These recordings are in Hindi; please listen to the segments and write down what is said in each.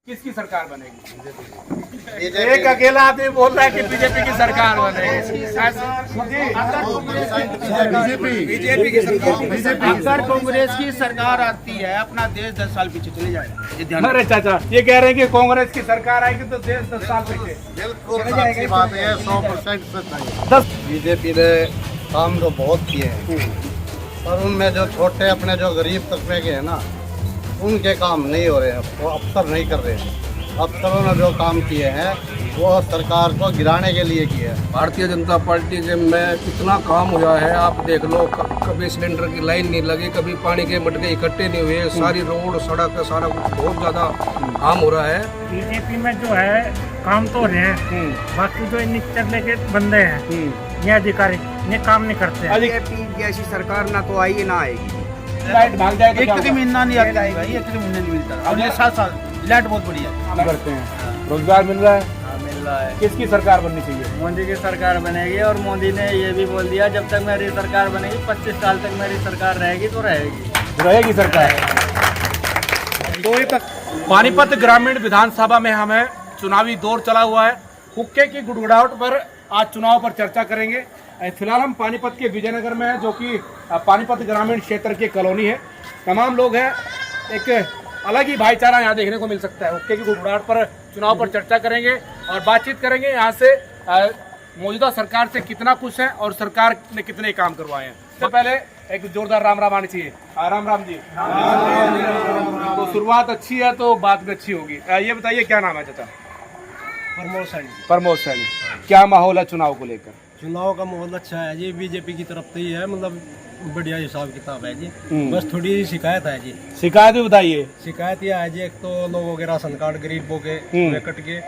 किसकी सरकार बनेगी? एक अकेला आदमी बोल रहा है कि बीजेपी की सरकार बनेगी। बीजेपी की सरकार। अगर कांग्रेस की सरकार आती है अपना देश 10 साल पीछे चले जाएगा। अरे चाचा ये कह रहे हैं कि कांग्रेस की सरकार आएगी तो देश 10 साल पीछे बिल्कुल सच्ची बात है, 100% सच है। 10 बीजेपी ने काम तो बहुत किए हैं, पर उनमें जो छोटे अपने जो गरीब तबके के हैं ना, उनके काम नहीं हो रहे हैं, वो अफसर नहीं कर रहे हैं। अफसरों ने जो काम किए हैं वो सरकार को गिराने के लिए किए हैं। भारतीय जनता पार्टी के में कितना काम हुआ है आप देख लो। कभी सिलेंडर की लाइन नहीं लगी, कभी पानी के मटके इकट्ठे नहीं हुए, सारी रोड सड़क सारा कुछ बहुत ज़्यादा काम हो रहा है। बीजेपी में जो है काम तो हो रहे हैं, बाकी जो नीचे लेके बंदे हैं ये अधिकारी ये काम नहीं करते। बीजेपी जैसी सरकार ना तो आई ना आएगी। लाइट भाग जाए तो एक क्या तो महीना नहीं आता है भाई, एक तो महीना नहीं मिलता। अब ये 7 साल लाइट बहुत बढ़िया काम करते हैं, रोजगार मिल रहा है। मिल रहा है। किसकी सरकार बननी चाहिए? मोदी की सरकार बनेगी, और मोदी ने ये भी बोल दिया जब तक मेरी सरकार बनेगी 25 साल तक मेरी सरकार रहेगी तो रहेगी सरकार। तो एक पानीपत ग्रामीण विधानसभा में हमें चुनावी दौर चला हुआ है। हुक्के की गुड़गुड़ाहट पर आज चुनाव पर चर्चा करेंगे। फिलहाल हम पानीपत के विजयनगर में हैं, जो कि पानीपत ग्रामीण क्षेत्र की कॉलोनी है। तमाम लोग हैं, एक अलग ही भाईचारा यहाँ देखने को मिल सकता है। हुक्के की गुड़गुड़ाहट पर चुनाव पर चर्चा करेंगे और बातचीत करेंगे यहाँ से मौजूदा सरकार से कितना खुश है और सरकार ने कितने काम करवाए हैं। सबसे पहले एक जोरदार राम राम आनी चाहिए। राम राम जी। तो शुरुआत अच्छी है तो बात भी अच्छी होगी। ये बताइए क्या नाम है चाचा? प्रमोद सैनी। क्या माहौल है चुनाव को लेकर? चुनाव का माहौल अच्छा है जी, बीजेपी की तरफ से ही है, मतलब बढ़िया हिसाब किताब है जी। बस थोड़ी शिकायत है जी। शिकायत भी बताइए। शिकायत ये है जी, एक तो लोगों के राशन कार्ड गरीबों के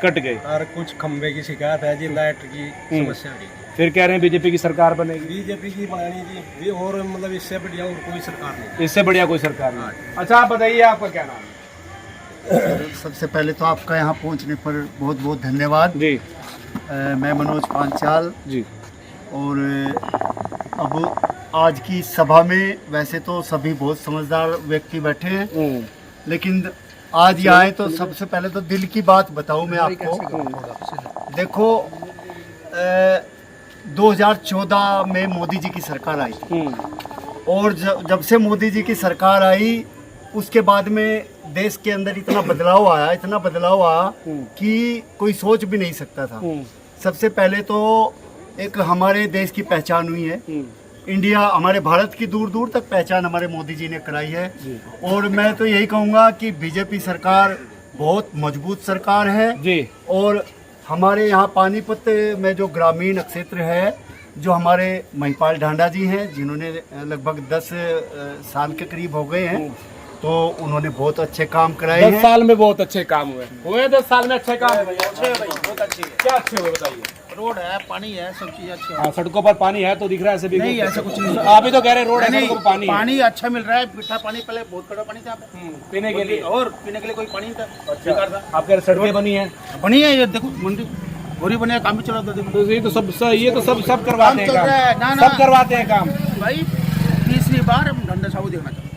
कट गए और कुछ खंबे की शिकायत है जी, लाइट की समस्या की। फिर कह रहे हैं बीजेपी की सरकार बनेगी। बीजेपी की बनानी जी, ये और मतलब इससे बढ़िया और कोई सरकार नहीं। इससे बढ़िया कोई सरकार नहीं। अच्छा आप बताइए आपका क्या नाम है? सबसे पहले तो आपका यहाँ पहुँचने पर बहुत बहुत धन्यवाद जी। मैं मनोज पांचाल जी। और अब आज की सभा में वैसे तो सभी बहुत समझदार व्यक्ति बैठे हैं, लेकिन आज ये आए तो सबसे पहले तो दिल की बात बताऊं मैं आपको। देखो 2014 में मोदी जी की सरकार आई थी, और जब से मोदी जी की सरकार आई उसके बाद में देश के अंदर इतना बदलाव आया कि कोई सोच भी नहीं सकता था। सबसे पहले तो एक हमारे देश की पहचान हुई है। इंडिया, हमारे भारत की दूर दूर तक पहचान हमारे मोदी जी ने कराई है। और मैं तो यही कहूँगा कि बीजेपी सरकार बहुत मजबूत सरकार है जी। और हमारे यहाँ पानीपत में जो ग्रामीण क्षेत्र है, जो हमारे महिपाल ढांडा जी हैं, जिन्होंने लगभग 10 साल के करीब हो गए हैं, तो उन्होंने बहुत अच्छे काम कराए हैं। 10 साल में बहुत अच्छे काम हुए 10 साल में अच्छे काम बहुत अच्छे। क्या अच्छे हुए बताइए? रोड है, पानी है, सब चीज अच्छी है। हाँ, सड़कों पर पानी है तो दिख रहा है सभी नहीं, ऐसा कुछ नहीं। आप ही तो कह रहे रोड है, सड़कों पर पानी पानी अच्छा मिल रहा है। मीठा पानी, पहले बहुत कड़ा पानी था पीने के लिए, और पीने के लिए कोई पानी नहीं था। बेकार था। आप कह रहे सड़कें बनी है? बनी है, ये देखो मंडी पूरी बनी है, काम भी चला था। देखो तो ये तो सब करवाते हैं काम। सब करवाते हैं काम भाई। तीसरी बार हम ढंडा साहू देखना चाहते हैं।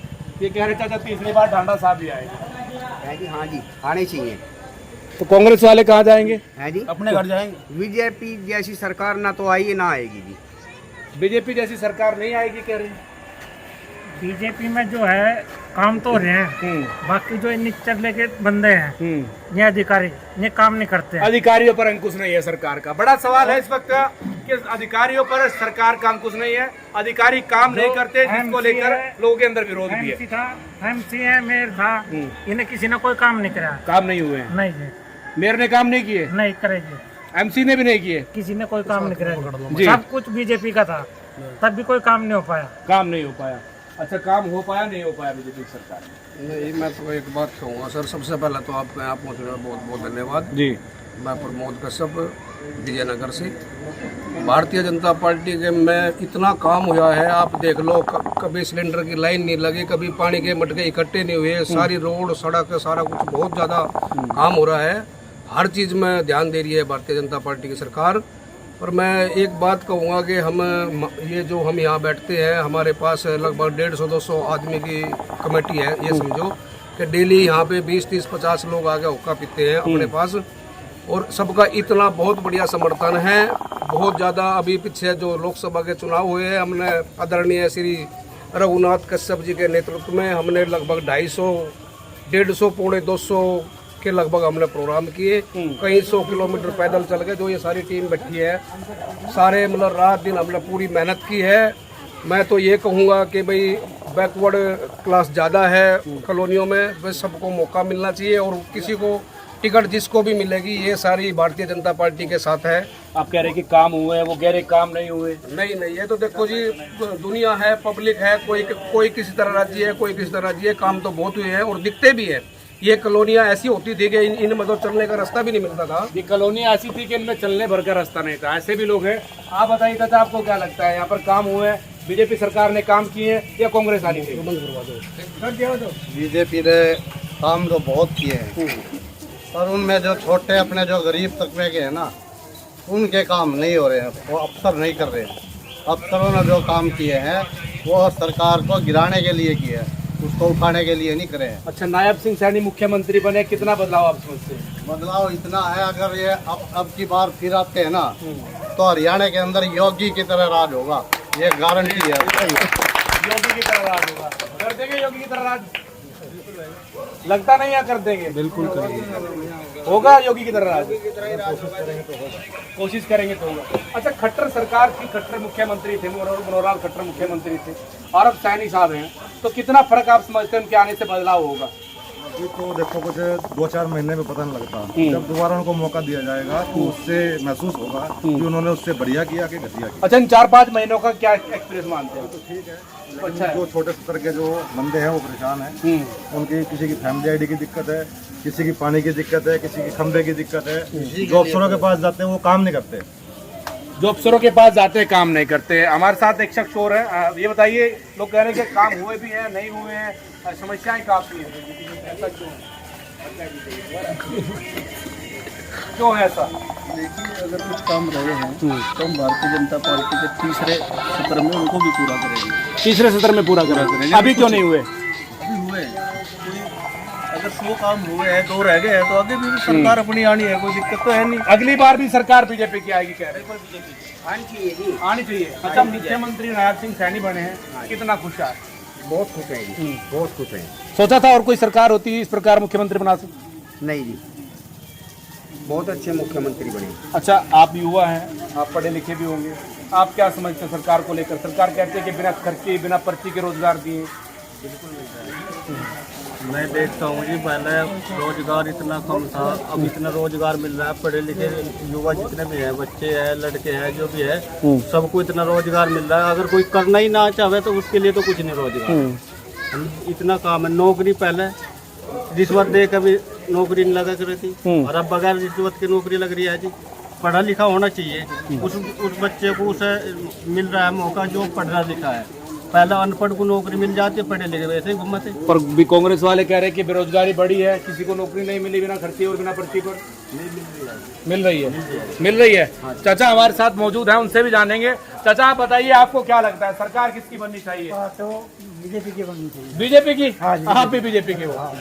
ये कह रहे चाचा तीसरी बार ढांडा साहब भी आएंगे। हाँ जी, आने चाहिए। तो कांग्रेस वाले कहाँ जाएंगे? है जी, अपने घर जाएंगे। बीजेपी जैसी सरकार ना तो आई ना आएगी जी। बीजेपी जैसी सरकार नहीं आएगी कह रहे हैं। बीजेपी में जो है काम तो हो रहे हैं, बाकी जो नीचे लेके बंदे हैं ये अधिकारी ये काम नहीं करते हैं। अधिकारियों पर अंकुश नहीं है सरकार का। बड़ा सवाल है इस वक्त कि अधिकारियों पर सरकार का अंकुश नहीं है, अधिकारी काम नहीं करते, जिसको लेकर लोगों के अंदर विरोध भी है। एमसी है, मेयर था, इन्हें किसी ने कोई काम नहीं कराया। काम नहीं हुए हैं? नहीं जी। मेयर ने काम नहीं किए? नहीं करेगी। एमसी ने भी नहीं किए? किसी ने कोई काम नहीं कराया। सब कुछ बीजेपी का था, तब भी कोई काम नहीं हो पाया। काम नहीं हो पाया। अच्छा, काम हो पाया नहीं हो पाया बीजेपी सरकार में? नहीं, मैं तो एक बात कहूँगा सर, सबसे पहले तो आपको यहाँ पहुँचने में बहुत बहुत धन्यवाद जी। मैं प्रमोद कश्यप विजयनगर से। भारतीय जनता पार्टी के में इतना काम हुआ है आप देख लो। कभी सिलेंडर की लाइन नहीं लगी, कभी पानी के मटके इकट्ठे नहीं हुए, सारी रोड सड़क सारा कुछ बहुत ज़्यादा काम हो रहा है। हर चीज़ में ध्यान दे रही है भारतीय जनता पार्टी की सरकार। और मैं एक बात कहूँगा कि हम यहाँ बैठते हैं, हमारे पास लगभग 150-200 आदमी की कमेटी है, ये समझो। कि डेली यहाँ पे 20, 30, 50 लोग आके हुक्का पीते हैं अपने पास, और सबका इतना बहुत बढ़िया समर्थन है, बहुत ज़्यादा। अभी पीछे जो लोकसभा के चुनाव हुए हैं, हमने आदरणीय श्री रघुनाथ कश्यप जी के नेतृत्व में हमने लगभग 250, 150, पौने 200 के लगभग हमने प्रोग्राम किए। कई 100 किलोमीटर पैदल चल गए। जो ये सारी टीम बैठी है, सारे मतलब रात दिन हमने पूरी मेहनत की है। मैं तो ये कहूँगा कि भाई बैकवर्ड क्लास ज़्यादा है कॉलोनियों में, बस सबको मौका मिलना चाहिए, और किसी को टिकट जिसको भी मिलेगी, ये सारी भारतीय जनता पार्टी के साथ है। आप कह रहे हैं कि काम हुए हैं, वो कह रहे काम नहीं हुए। नहीं, ये तो देखो जी, दुनिया है, पब्लिक है, कोई किसी तरह राज्य है, कोई किसी तरह राज्य है। काम तो बहुत हुए हैं और दिखते भी है। ये कॉलोनियाँ ऐसी होती थी कि इन मतलब चलने का रास्ता भी नहीं मिलता था। ये कॉलोनियाँ ऐसी थी कि इनमें चलने भर का रास्ता नहीं था। ऐसे भी लोग हैं। आप बताइए चाचा, आपको क्या लगता है, यहाँ पर काम हुए हैं, बीजेपी सरकार ने काम किए हैं या कांग्रेस आनी चाहिए? बीजेपी ने काम तो बहुत किए हैं, पर उनमें जो छोटे अपने जो गरीब तबके के हैं ना, उनके काम नहीं हो रहे हैं, वो अफसर नहीं कर रहे हैं। अफसरों ने जो काम किए हैं वो सरकार को गिराने के लिए किए हैं, उसको उठाने के लिए नहीं करे हैं। अच्छा, नायब सिंह सैनी मुख्यमंत्री बने, कितना बदलाव आप समझते हैं? बदलाव इतना है, अगर ये अब की बार फिर आते हैं ना, तो हरियाणा के अंदर योगी की तरह राज होगा, ये गारंटी है। योगी की तरह राज होगा। कर देंगे योगी की तरह राज? लगता नहीं है कर देंगे। बिल्कुल करेंगे। होगा योगी की तरह राज? कोशिश करेंगे तो होगा। अच्छा, खट्टर सरकार थी, खट्टर मुख्यमंत्री थे, मनोहरलाल खट्टर मुख्यमंत्री थे, और अब सैनी साहब हैं, तो कितना फर्क आप समझते हैं उनके आने से बदलाव होगा? अभी तो देखो कुछ 2-4 महीने में पता नहीं लगता। जब दोबारा उनको मौका दिया जाएगा तो उससे महसूस होगा कि उन्होंने उससे बढ़िया किया कि घटिया किया। अच्छा, इन 4-5 महीनों का क्या एक्सपीरियंस मानते हैं? तो ठीक है। अच्छा है। जो छोटे स्तर के जो बंदे हैं वो परेशान हैं, उनकी किसी की फैमिली आईडी की दिक्कत है, किसी की पानी की दिक्कत है, किसी की खंबे की दिक्कत है। जो अफसरों के पास जाते हैं वो काम नहीं करते। जो अफसरों के पास जाते हैं काम नहीं करते। हमारे साथ एक शख्स और है, ये बताइए, लोग कह रहे हैं कि काम हुए भी हैं, नहीं हुए हैं, समस्याएं काफी हैं, ऐसा क्यों है? क्यों है ऐसा? देखिए, अगर कुछ काम रहे हैं तो हम भारतीय जनता पार्टी के तीसरे सत्र में उनको भी पूरा करेंगे। तीसरे सत्र में पूरा करेंगे। अभी क्यों नहीं हुए? अभी हुए, अगर 100 काम हुए हैं, 2 रह गए हैं, तो आगे भी सरकार अपनी आनी है, कोई दिक्कत तो है नहीं। अगली बार भी सरकार बीजेपी की आएगी, कह रहे हैं। आनी चाहिए। अच्छा, मुख्यमंत्री नायब सिंह सैनी बने हैं, कितना खुश है? बहुत खुश हैं, बहुत खुश हैं। सोचा था और कोई सरकार होती इस प्रकार मुख्यमंत्री बना सकती? नहीं जी, बहुत अच्छे मुख्यमंत्री बने। अच्छा, आप युवा हैं, आप पढ़े लिखे भी होंगे, आप क्या समझते हैं सरकार को लेकर? सरकार कहते हैं कि बिना खर्चे, बिना पर्ची के रोजगार दिए। मैं देखता हूँ जी, पहले रोजगार इतना कम था, अब इतना रोजगार मिल रहा है। पढ़े लिखे युवा जितने भी हैं, बच्चे हैं, लड़के हैं, जो भी है, सबको इतना रोजगार मिल रहा है। अगर कोई करना ही ना चाहे तो उसके लिए तो कुछ नहीं रोजगार। इतना काम है। नौकरी पहले रिश्वत दे कभी नौकरी नहीं लगा कर थी, और अब बगैर रिश्वत की नौकरी लग रही है जी। पढ़ा लिखा होना चाहिए, उस बच्चे को उसे मिल रहा है मौका जो पढ़ा लिखा है। पहले अनपढ़ को नौकरी मिल जाती है, पढ़े लिखे वैसे ही घूमते। पर भी कांग्रेस वाले कह रहे हैं कि बेरोजगारी बढ़ी है, किसी को नौकरी नहीं मिली बिना खर्चे और बिना पर्ची पर। मिल रही है। चाचा हमारे साथ मौजूद है, उनसे भी जानेंगे। चाचा, आप बताइए, आपको क्या लगता है सरकार किसकी बननी चाहिए? तो बीजेपी की बननी चाहिए। बीजेपी की? हाँ जी। आप भी बीजेपी के हो?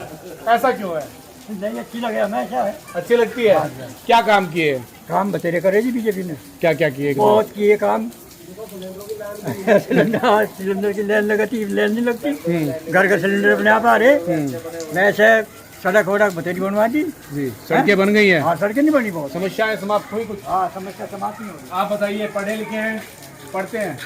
ऐसा क्यों है? नहीं, अच्छी लगे हमें। क्या है, अच्छी लगती है। क्या काम किए? काम बतेरे करे जी बीजेपी ने। क्या क्या किए? बहुत किए काम। सिलेंडर की लाइन लगती, लाइन नहीं लगती। घर का सिलेंडर अपने आप आ रहे। वैसे सड़क वड़क बतेरी बनवा दी जी, सड़कें बन गई हैं। हाँ, सड़कें नहीं बनी बहुत। समस्याएं समाप्त हुई कुछ? हाँ, समस्या समाप्त नहीं होगी। आप बताइए, पढ़े लिखे हैं, पढ़ते हैं?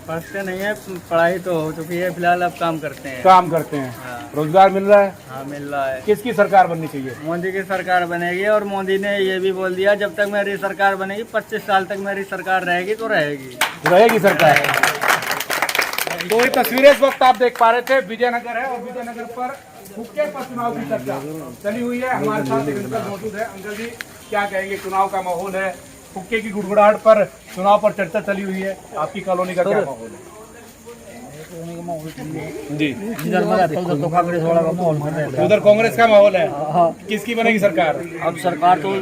पढ़ते नहीं है, पढ़ाई तो हो चुकी है, फिलहाल अब काम करते हैं। काम करते हैं। रोजगार मिल रहा है? हाँ, मिल रहा है। किसकी सरकार बननी चाहिए? मोदी की सरकार बनेगी, और मोदी ने ये भी बोल दिया जब तक मेरी सरकार बनेगी, 25 साल तक मेरी सरकार रहेगी तो रहेगी सरकार। तो ये तस्वीरें इस वक्त आप देख पा रहे थे, विजयनगर है, और विजयनगर पर हुक्के पर चुनाव की चर्चा चली हुई है। हमारे साथ एक अंकल मौजूद है। अंकल जी, क्या कहेंगे? चुनाव का माहौल है, हुक्के की गुड़गुड़ाहट पर चुनाव पर चर्चा चली हुई है। आपकी कॉलोनी का क्या माहौल है? जी, उधर कांग्रेस का माहौल है। किसकी बनेगी सरकार? अब सरकार तो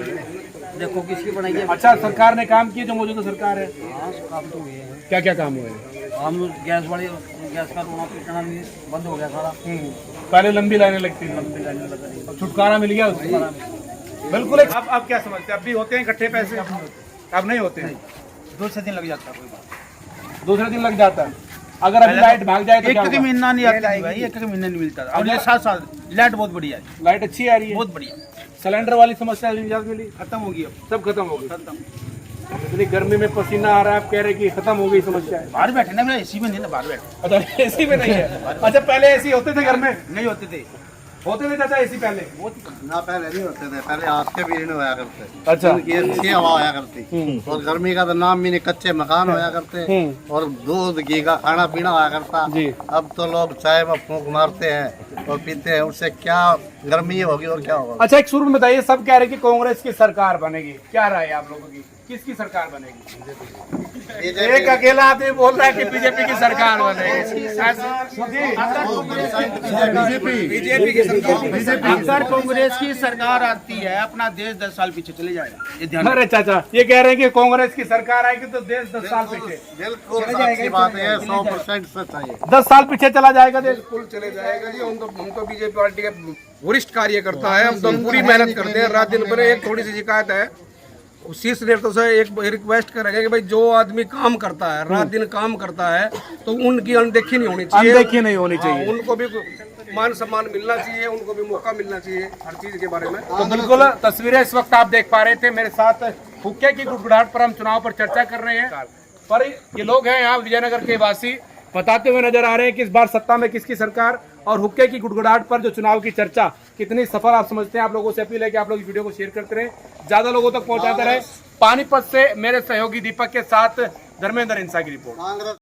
देखो किसकी बनेगी। अच्छा, सरकार ने काम किए जो मौजूदा सरकार है? हाँ, काम तो हुए हैं। क्या क्या काम हुए हैं? हम गैस का रोना पिटना बंद हो गया सारा। पहले लंबी लाइनें लगती थी, अब छुटकारा मिल गया उससे। बिल्कुल। अब क्या समझते हैं, अब भी होते हैं इकट्ठे पैसे? अब नहीं होते हैं, दूसरे दिन लग जाता है, कोई बात दूसरे दिन लग जाता है। अगर अभी लाइट भाग जाए तो क्या एक होगा? महीना नहीं आता भाई, एक महीना नहीं मिलता। अब 7 साल लाइट बहुत बढ़िया है, लाइट अच्छी आ रही है, बहुत बढ़िया, सिलेंडर वाली समस्या निजात मिली, खत्म होगी अब, सब खत्म हो गई। खत्म। इतनी गर्मी में पसीना आ रहा है, आप कह रहे कि खत्म हो गई समस्या है। बाहर बैठे ना, मेरा एसी में नहीं ना, बाहर बैठे। अच्छा एसी में नहीं है? अच्छा पहले एसी होते थे घर में? नहीं होते थे, होते थे चाचा एसी पहले? ना पहले नहीं होते थे, पहले हाथ के भी नहीं होया करते। अच्छा। उनकी अच्छी हवा होया करती और गर्मी का तो नाम भी नहीं, कच्चे मकान होया करते और दूध घी का खाना पीना होया करता। जी। अब तो लोग चाय में फूंक मारते हैं और पीते हैं, उससे क्या गर्मी होगी और क्या होगा। अच्छा एक शुरू में बताइए, सब कह रहे कि कांग्रेस की सरकार बनेगी, क्या राय है आप लोगों की, किसकी सरकार बनेगी? एक अकेला आदमी बोल रहा है कि बीजेपी की सरकार बनेगी। बीजेपी की सरकार, अगर कांग्रेस की सरकार आती है अपना देश 10 साल पीछे चले जाएगा, ये ध्यान। अरे चाचा ये कह रहे हैं कि कांग्रेस की सरकार आएगी तो देश 10 साल पीछे, बिल्कुल अच्छी बात है, 100% सच है। 10 साल पीछे चला जाएगा देश। बिल्कुल चले जाएगा जी। हम तो बीजेपी पार्टी के वरिष्ठ कार्यकर्ता है, हम तो पूरी मेहनत करते हैं रात दिन भर। एक थोड़ी सी शिकायत है, शीर्ष नेतृत्व से एक रिक्वेस्ट करेंगे कि भाई जो आदमी काम करता है, रात दिन काम करता है, तो उनकी अनदेखी नहीं होनी चाहिए, अनदेखी नहीं होनी चाहिए। उनको भी मान सम्मान मिलना चाहिए, उनको भी मौका मिलना चाहिए हर चीज के बारे में। तो बिल्कुल तस्वीरें इस वक्त आप देख पा रहे थे मेरे साथ, हुक्के की गुड़गुड़ाहट पर हम चुनाव पर चर्चा कर रहे हैं। पर ये लोग हैं यहाँ विजयनगर के वासी, बताते हुए नजर आ रहे हैं कि इस बार सत्ता में किसकी सरकार, और हुक्के की गुड़गुड़ाहट पर जो चुनाव की चर्चा कितनी सफल आप समझते हैं। आप लोगों से अपील है कि आप लोग इस वीडियो को शेयर करते रहे, ज्यादा लोगों तक पहुंचाते रहे। पानीपत से मेरे सहयोगी दीपक के साथ धर्मेंद्र इंसा की रिपोर्ट।